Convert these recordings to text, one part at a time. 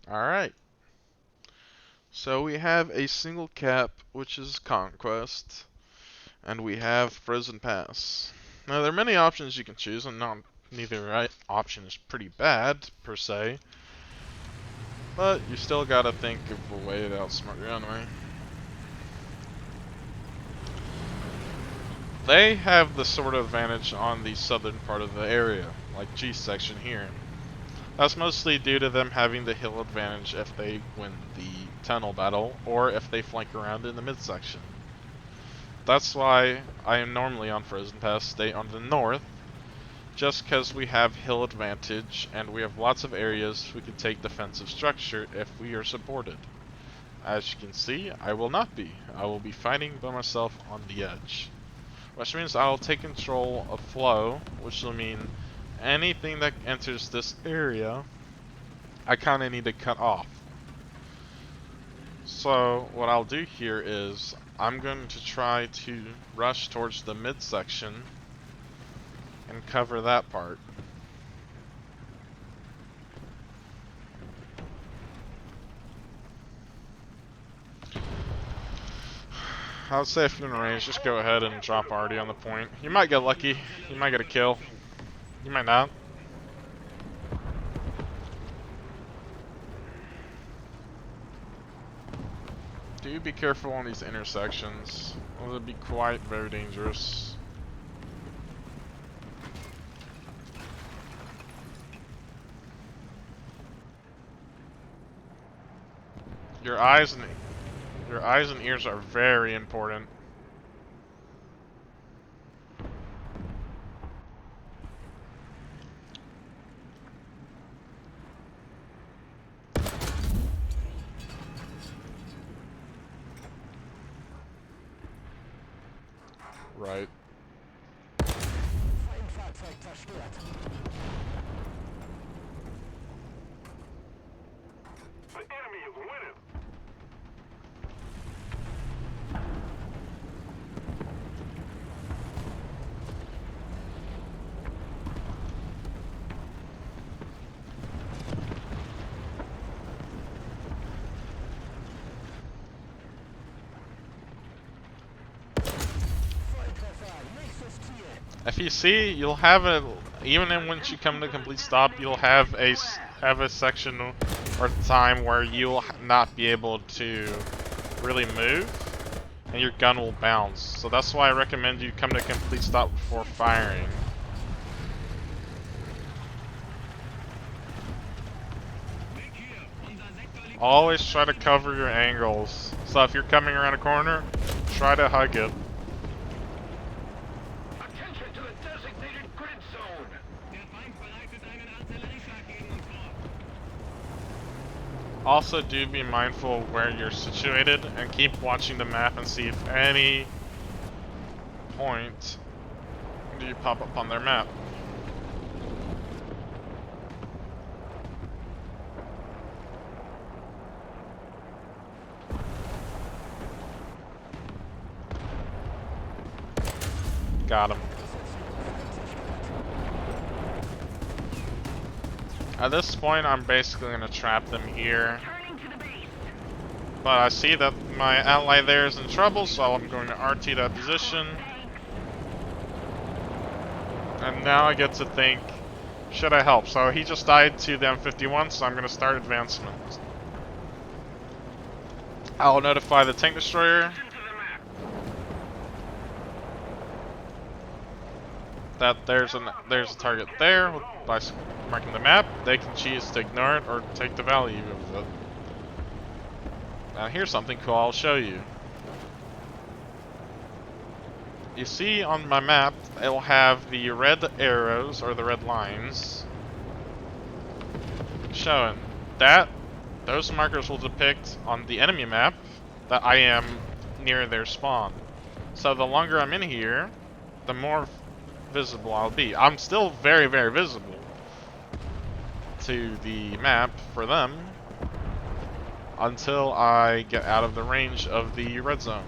Alright, so we have a single cap, which is Conquest, and we have Frozen Pass. Now, there are many options you can choose, and neither option is pretty bad, per se, but you still gotta think of a way to outsmart your enemy. They have the sort of advantage on the southern part of the area, like G section here. That's mostly due to them having the hill advantage if they win the tunnel battle, or if they flank around in the midsection. That's why I am normally on Frozen Pass stay on the north, just because we have hill advantage, and we have lots of areas we can take defensive structure if we are supported. As you can see, I will not be. I will be fighting by myself on the edge. Which means I'll take control of flow, which will mean anything that enters this area, I kind of need to cut off. So what I'll do here is I'm going to try to rush towards the midsection and cover that part. I would say if you're in range, just go ahead and drop already on the point. You might get lucky. You might get a kill. You might not. Do be careful on these intersections. They'll be quite very dangerous. Your eyes and ears are very important. Right. If you see, you'll have a, even once you come to complete stop, you'll have a section or time where you'll not be able to really move, and your gun will bounce. So that's why I recommend you come to complete stop before firing. Always try to cover your angles. So if you're coming around a corner, try to hug it. Also, do be mindful of where you're situated and keep watching the map and see if any point do you pop up on their map. Got him. At this point, I'm basically going to trap them here. But I see that my ally there is in trouble, so I'm going to RT that position. And now I get to think, should I help? So he just died to the M51, so I'm going to start advancement. I'll notify the tank destroyer that there's a target there by marking the map. They can choose to ignore it or take the value of it. Now here's something cool I'll show you. You see on my map, it'll have the red arrows or the red lines showing that those markers will depict on the enemy map that I am near their spawn. So the longer I'm in here, the more visible I'll be. I'm still very, very visible to the map for them until I get out of the range of the red zone.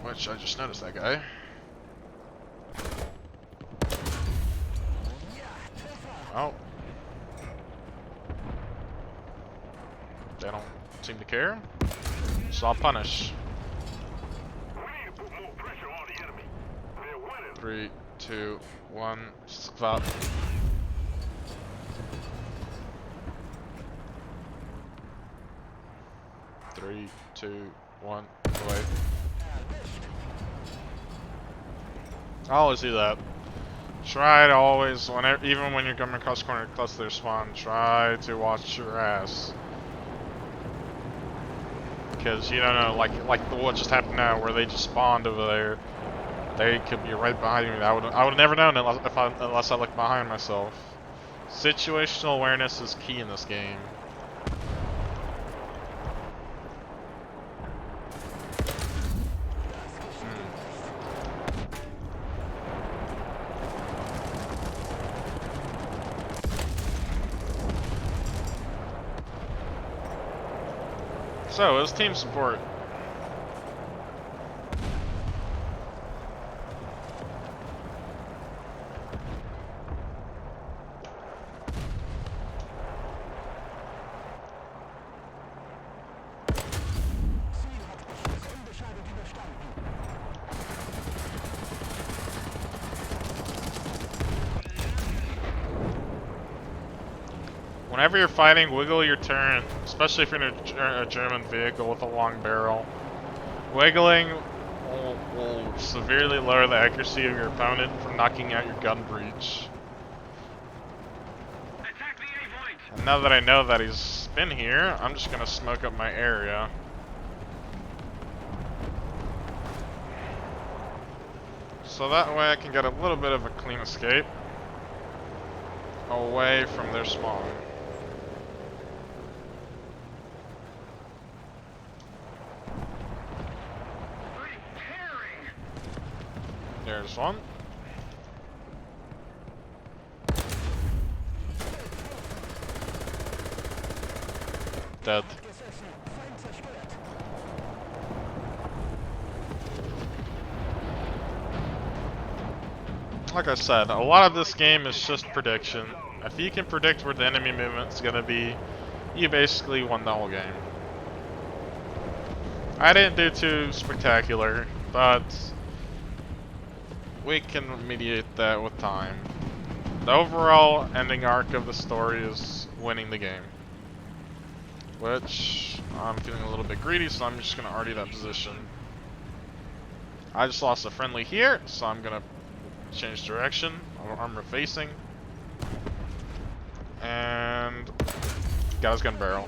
Which I just noticed that guy. Oh, seem to care. So I'll punish. 3, 2, 1, stop. Three, 2, 1, away. I always do that. Try to always, whenever, even when you're coming across the corner close to their spawn, try to watch your ass. Because you don't know, like what just happened now, where they just spawned over there. They could be right behind me. I would have never known unless I looked behind myself. Situational awareness is key in this game. So, it was team support. Whenever you're fighting, wiggle your turret, especially if you're in a German vehicle with a long barrel. Wiggling will severely lower the accuracy of your opponent from knocking out your gun breech. And now that I know that he's been here, I'm just gonna smoke up my area. So that way I can get a little bit of a clean escape away from their spawn. There's one. Dead. Like I said, a lot of this game is just prediction. If you can predict where the enemy movement's gonna be, you basically won the whole game. I didn't do too spectacular, but we can mediate that with time. The overall ending arc of the story is winning the game. Which, I'm feeling a little bit greedy, so I'm just going to argue that position. I just lost a friendly here, so I'm going to change direction. Armor facing. And got his gun barrel.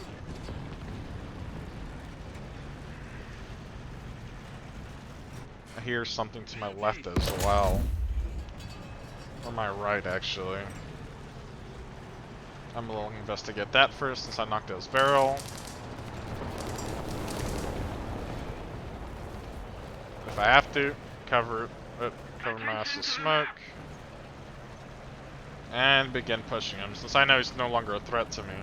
I hear something to my left as well. Or my right, actually. I'm going to investigate that first since I knocked out his barrel. If I have to, cover my ass with smoke. And begin pushing him, since I know he's no longer a threat to me.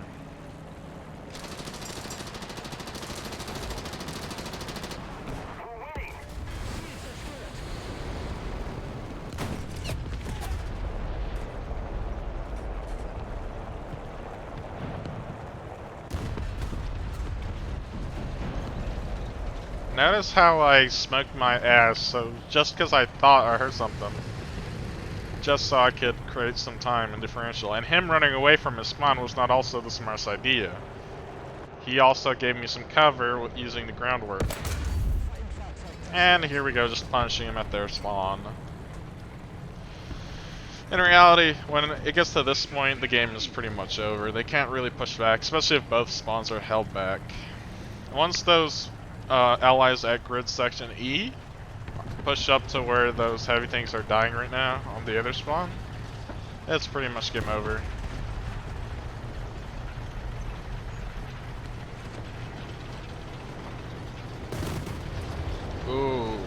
Notice how I smoked my ass, so just because I thought I heard something. Just so I could create some time in differential. And him running away from his spawn was not also the smartest idea. He also gave me some cover with using the groundwork. And here we go, just punishing him at their spawn. In reality, when it gets to this point, the game is pretty much over. They can't really push back, especially if both spawns are held back. Once those allies at grid section E push up to where those heavy things are dying right now on the other spawn, it's pretty much game over. Ooh,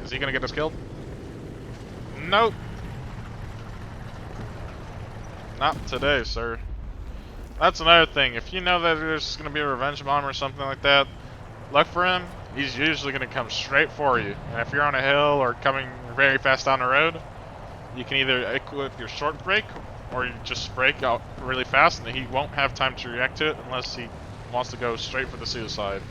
is he gonna get us killed? Nope. Not today, sir. That's another thing. If you know that there's gonna be a revenge bomb or something like that, look for him. He's usually going to come straight for you. And if you're on a hill or coming very fast down the road, you can either equip your short brake or you just brake out really fast and he won't have time to react to it unless he wants to go straight for the suicide.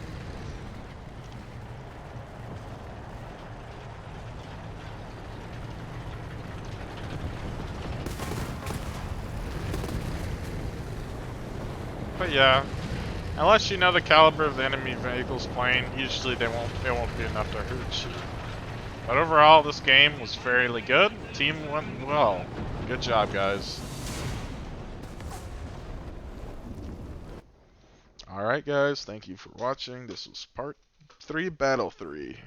But yeah, unless you know the caliber of the enemy vehicles playing, usually it won't be enough to hurt you. But overall, this game was fairly good. Team went well. Good job, guys. Alright, guys, thank you for watching. This was part 3, Battle 3.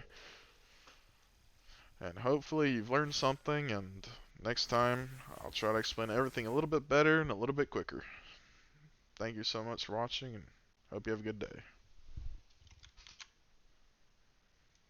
And hopefully you've learned something, and next time I'll try to explain everything a little bit better and a little bit quicker. Thank you so much for watching, and hope you have a good day.